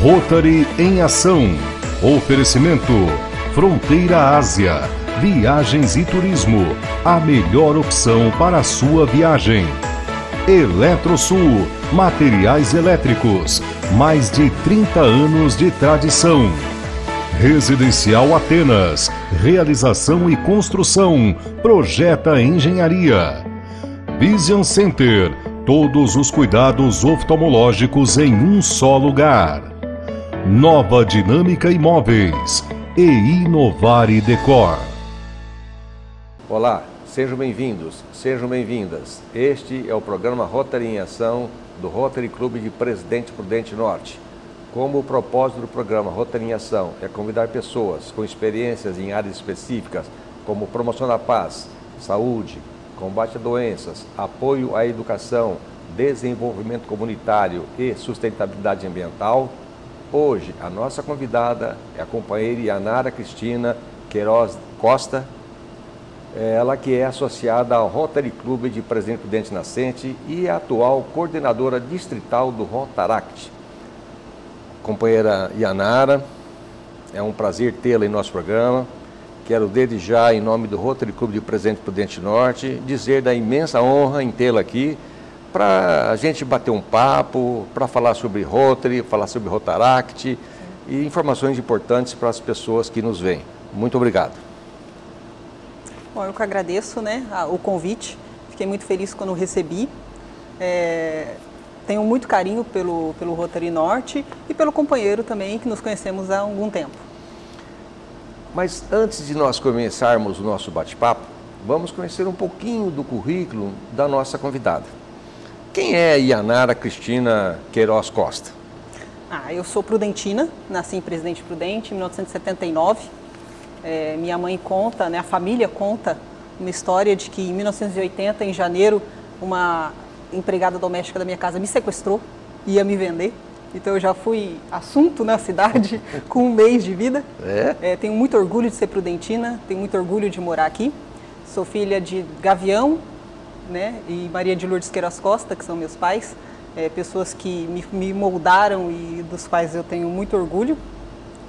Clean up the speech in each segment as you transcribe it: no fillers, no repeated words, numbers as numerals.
Rotary em Ação. Oferecimento Fronteira Ásia. Viagens e turismo. A melhor opção para a sua viagem. Eletrosul. Materiais elétricos. Mais de 30 anos de tradição. Residencial Atenas. Realização e construção. Projeta Engenharia. Vision Center. Todos os cuidados oftalmológicos em um só lugar. Nova Dinâmica Imóveis e Inovare Decor. Olá, sejam bem-vindos, sejam bem-vindas. Este é o programa Rotary em Ação do Rotary Clube de Presidente Prudente Norte. Como o propósito do programa Rotary em Ação é convidar pessoas com experiências em áreas específicas como promoção da paz, saúde, combate a doenças, apoio à educação, desenvolvimento comunitário e sustentabilidade ambiental, hoje a nossa convidada é a companheira Yanara Cristina Queiroz Costa, ela que é associada ao Rotary Clube de Presidente Prudente Nascente e é a atual coordenadora distrital do Rotaract. Companheira Yanara, é um prazer tê-la em nosso programa. Quero desde já, em nome do Rotary Clube de Presidente Prudente Norte, dizer da imensa honra em tê-la aqui para a gente bater um papo, para falar sobre Rotary, falar sobre Rotaract e informações importantes para as pessoas que nos veem. Muito obrigado. Bom, eu que agradeço, o convite. Fiquei muito feliz quando recebi. Tenho muito carinho pelo Rotary Norte e pelo companheiro também, que nos conhecemos há algum tempo. Mas antes de nós começarmos o nosso bate-papo, vamos conhecer um pouquinho do currículo da nossa convidada. Quem é Yanara Cristina Queiroz Costa? Eu sou prudentina, nasci em Presidente Prudente em 1979. Minha mãe conta, a família conta uma história de que em 1980, em janeiro, uma empregada doméstica da minha casa me sequestrou e ia me vender. Então eu já fui assunto na cidade com um mês de vida. Tenho muito orgulho de ser prudentina, tenho muito orgulho de morar aqui. Sou filha de Gavião, e Maria de Lourdes Queiroz Costa, que são meus pais. Pessoas que me moldaram e dos quais eu tenho muito orgulho.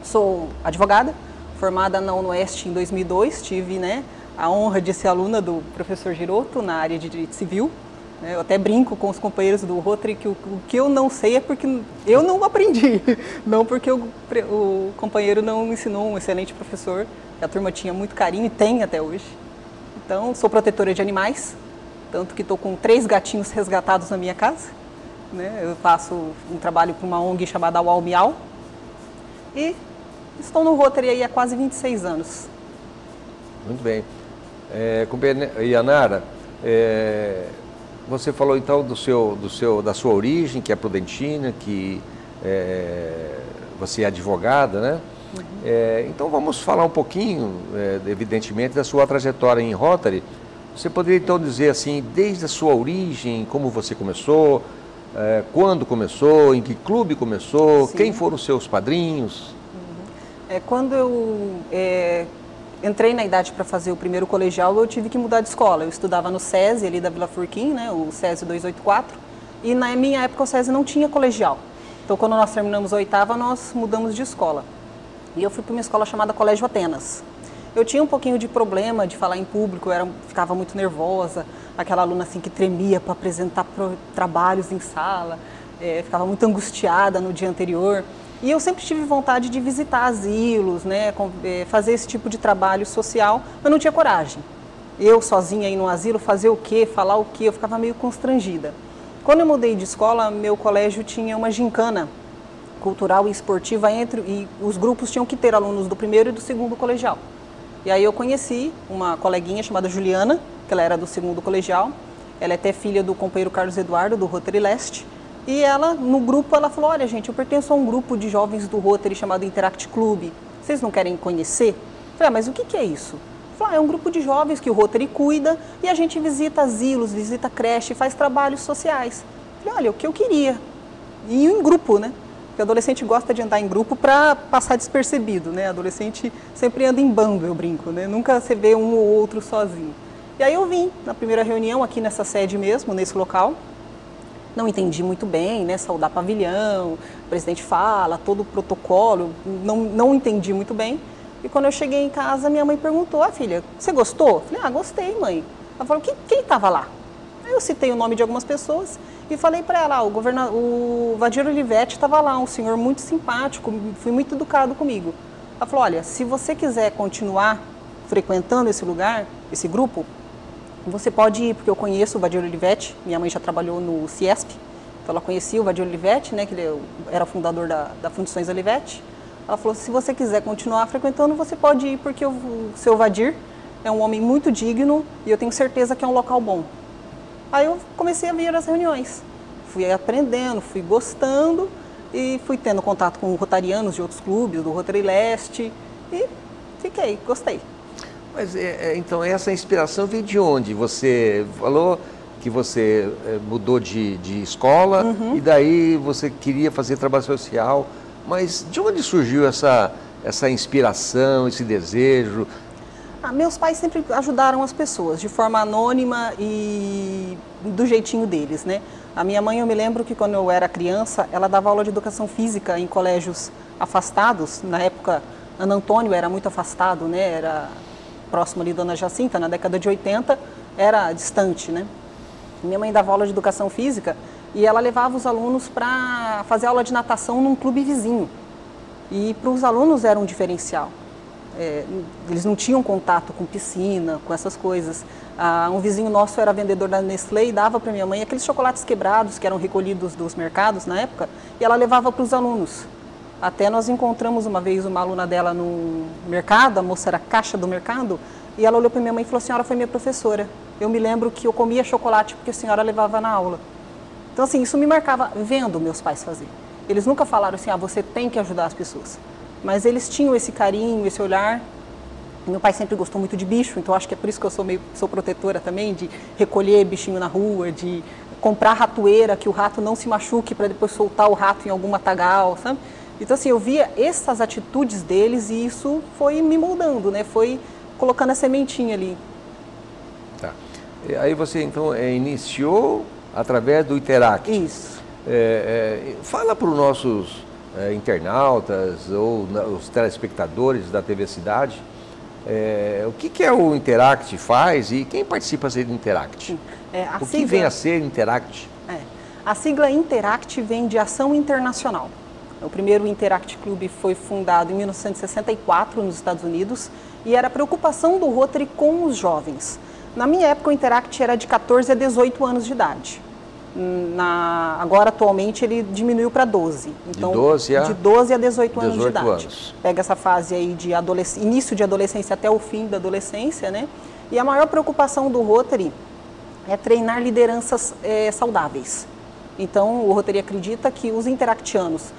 Sou advogada, formada na UniOeste em 2002. Tive a honra de ser aluna do professor Giroto na área de Direito Civil. Eu até brinco com os companheiros do Rotary que o que eu não sei é porque eu não aprendi, não porque o companheiro não me ensinou, um excelente professor, que a turma tinha muito carinho e tem até hoje. Então, sou protetora de animais, tanto que estou com 3 gatinhos resgatados na minha casa. Eu faço um trabalho para uma ONG chamada Uau Miau e estou no Rotary aí há quase 26 anos. Muito bem. Companheira Yanara, você falou então da sua origem, que é prudentina, que você é advogada, né? Então vamos falar um pouquinho, evidentemente, da sua trajetória em Rotary. Você poderia então dizer assim, desde a sua origem, como você começou, quando começou, em que clube começou, Sim. Quem foram os seus padrinhos? Quando eu entrei na idade para fazer o primeiro colegial, eu tive que mudar de escola. Eu estudava no SESI, ali da Vila Furquim, o SESI 284, e na minha época o SESI não tinha colegial. Então, quando nós terminamos a 8ª, nós mudamos de escola. E eu fui para uma escola chamada Colégio Atenas. Eu tinha um pouquinho de problema de falar em público, ficava muito nervosa, aquela aluna assim que tremia para apresentar trabalhos em sala, ficava muito angustiada no dia anterior. E eu sempre tive vontade de visitar asilos, fazer esse tipo de trabalho social, mas não tinha coragem. Eu sozinha aí no asilo, fazer o quê, falar o quê, eu ficava meio constrangida. Quando eu mudei de escola, meu colégio tinha uma gincana cultural e esportiva e os grupos tinham que ter alunos do primeiro e do segundo colegial. E aí eu conheci uma coleguinha chamada Juliana, que ela era do segundo colegial, ela é até filha do companheiro Carlos Eduardo, do Rotary Leste. E ela, no grupo, ela falou, olha gente, eu pertenço a um grupo de jovens do Rotary chamado Interact Club, vocês não querem conhecer? Eu falei, mas o que é isso? Eu falei, é um grupo de jovens que o Rotary cuida e a gente visita asilos, visita creche, faz trabalhos sociais. Eu falei, olha, o que eu queria, e em grupo, Porque adolescente gosta de andar em grupo para passar despercebido, Adolescente sempre anda em bando, eu brinco, Nunca você vê um ou outro sozinho. E aí eu vim na primeira reunião aqui nessa sede mesmo, nesse local, Não entendi muito bem, né, saudar pavilhão, o presidente fala, todo o protocolo, não entendi muito bem. E quando eu cheguei em casa, minha mãe perguntou, filha, você gostou? Eu falei, gostei, mãe. Ela falou, quem estava lá? Aí eu citei o nome de algumas pessoas e falei para ela, o Valdir Olivetti estava lá, um senhor muito simpático, foi muito educado comigo. Ela falou, olha, se você quiser continuar frequentando esse lugar, esse grupo, você pode ir, porque eu conheço o Valdir Olivetti, minha mãe já trabalhou no Ciesp, então ela conhecia o Valdir Olivetti, né, que ele era fundador da Fundições Olivetti. Ela falou, se você quiser continuar frequentando, você pode ir, porque o seu Valdir é um homem muito digno e eu tenho certeza que é um local bom. Aí eu comecei a vir às reuniões, fui aprendendo, fui gostando e fui tendo contato com rotarianos de outros clubes, do Rotary Leste, e gostei. Mas então essa inspiração veio de onde? Você falou que você mudou de escola e daí você queria fazer trabalho social, mas de onde surgiu essa inspiração, esse desejo? Meus pais sempre ajudaram as pessoas de forma anônima e do jeitinho deles, né? A minha mãe, eu me lembro que quando eu era criança, ela dava aula de educação física em colégios afastados. Na época, Ana Antônio era muito afastado, né? Era próximo ali da Dona Jacinta, na década de 80, era distante, né? Minha mãe dava aula de educação física e ela levava os alunos para fazer aula de natação num clube vizinho. E para os alunos era um diferencial. Eles não tinham contato com piscina, com essas coisas. Um vizinho nosso era vendedor da Nestlé e dava para minha mãe aqueles chocolates quebrados que eram recolhidos dos mercados na época, e ela levava para os alunos. Até nós encontramos uma vez uma aluna dela no mercado, a moça era caixa do mercado, e ela olhou para minha mãe e falou, a senhora foi minha professora. Eu me lembro que eu comia chocolate porque a senhora levava na aula. Então, assim, isso me marcava vendo meus pais fazer. Eles nunca falaram assim, você tem que ajudar as pessoas. Mas eles tinham esse carinho, esse olhar. Meu pai sempre gostou muito de bicho, então acho que é por isso que eu sou protetora também, de recolher bichinho na rua, de comprar ratoeira, que o rato não se machuque para depois soltar o rato em algum matagal, sabe? Então, assim, eu via essas atitudes deles e isso foi me moldando, né? Foi colocando a sementinha ali. Tá. Aí você, então, iniciou através do Interact. Isso. Fala para os nossos internautas ou os telespectadores da TV Cidade, o que o Interact faz e quem participa do Interact? O que vem a ser Interact? A sigla Interact vem de Ação Internacional. O primeiro Interact Club foi fundado em 1964 nos Estados Unidos e era a preocupação do Rotary com os jovens. Na minha época, o Interact era de 14 a 18 anos de idade. Agora, atualmente, ele diminuiu para 12. Então, de 12 a 18 anos de idade. Pega essa fase aí de início de adolescência até o fim da adolescência, né? E a maior preocupação do Rotary é treinar lideranças saudáveis. Então, o Rotary acredita que os interactianos,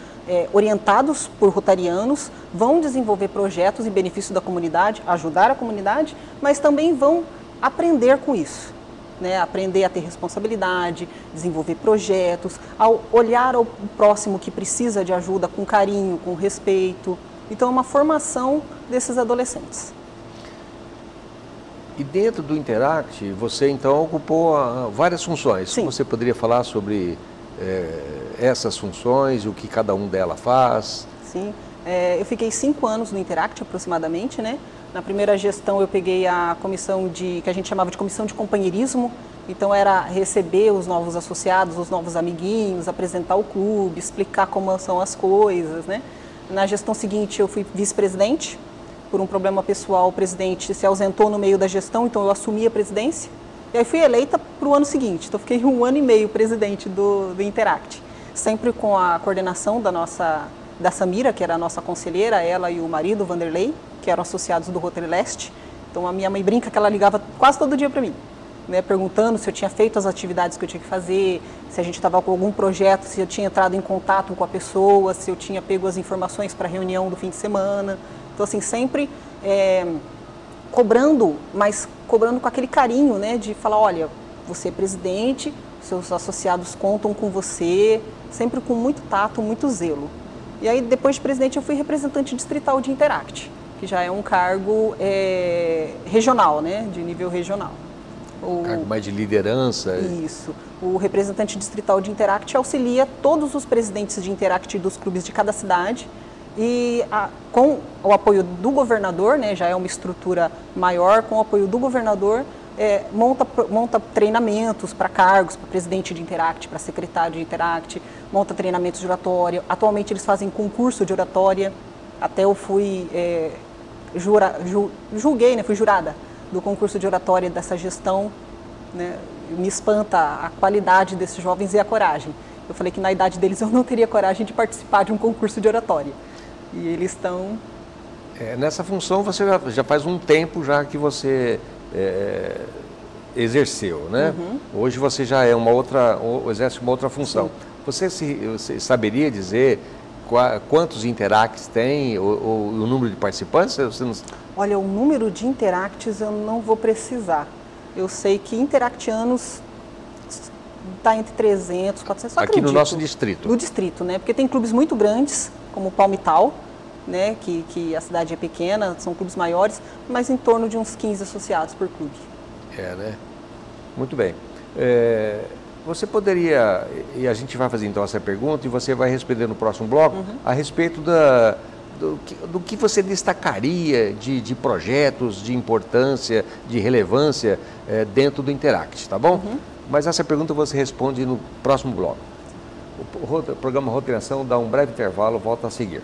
orientados por rotarianos, vão desenvolver projetos em benefício da comunidade, ajudar a comunidade, mas também vão aprender com isso. Né, aprender a ter responsabilidade, desenvolver projetos, ao olhar ao próximo que precisa de ajuda com carinho, com respeito. Então, é uma formação desses adolescentes. E dentro do Interact, você então ocupou várias funções. Sim. Você poderia falar sobre essas funções, o que cada um delas faz? Sim, eu fiquei 5 anos no Interact aproximadamente, né? Na primeira gestão eu peguei a comissão que a gente chamava de comissão de companheirismo, então era receber os novos associados, os novos amiguinhos, apresentar o clube, explicar como são as coisas, né? Na gestão seguinte eu fui vice-presidente, por um problema pessoal o presidente se ausentou no meio da gestão, então eu assumi a presidência, e aí fui eleita para o ano seguinte, então fiquei 1 ano e meio presidente do Interact, sempre com a coordenação da Samira, que era a nossa conselheira, ela e o marido, Vanderlei, que eram associados do Rotary Leste. Então a minha mãe brinca que ela ligava quase todo dia para mim, né, perguntando se eu tinha feito as atividades que eu tinha que fazer, se a gente estava com algum projeto, se eu tinha entrado em contato com a pessoa, se eu tinha pego as informações para a reunião do fim de semana. Então, assim, sempre cobrando, mas cobrando com aquele carinho, né, de falar, olha, você é presidente, seus associados contam com você, sempre com muito tato, muito zelo. E aí, depois de presidente, eu fui representante distrital de Interact, que já é um cargo regional, né, de nível regional. Cargo mais de liderança. Isso. o representante distrital de Interact auxilia todos os presidentes de Interact dos clubes de cada cidade e com o apoio do governador, né, já é uma estrutura maior, com o apoio do governador, monta treinamentos para cargos, para presidente de Interact, para secretário de Interact, monta treinamentos de oratória. Atualmente eles fazem concurso de oratória, até eu fui, julguei, né, fui jurada do concurso de oratória dessa gestão, né. Me espanta a qualidade desses jovens e a coragem. Eu falei que na idade deles eu não teria coragem de participar de um concurso de oratória. E eles estão... nessa função você já faz um tempo já que você exerceu, né? Uhum. Hoje você já é exerce uma outra função. Você saberia dizer quantos Interacts tem, ou o número de participantes? Olha, o número de Interacts eu não vou precisar. Eu sei que interactianos está entre 300, 400, aqui no nosso distrito. No distrito, né? Porque tem clubes muito grandes, como o Palmital, né? Que a cidade é pequena, são clubes maiores, mas em torno de uns 15 associados por clube. Né? Muito bem. Você poderia, e a gente vai fazer então essa pergunta, e você vai responder no próximo bloco, a respeito do que você destacaria de projetos, de importância, de relevância dentro do Interact, tá bom? Mas essa pergunta você responde no próximo bloco. O programa Roteiração dá um breve intervalo, volta a seguir.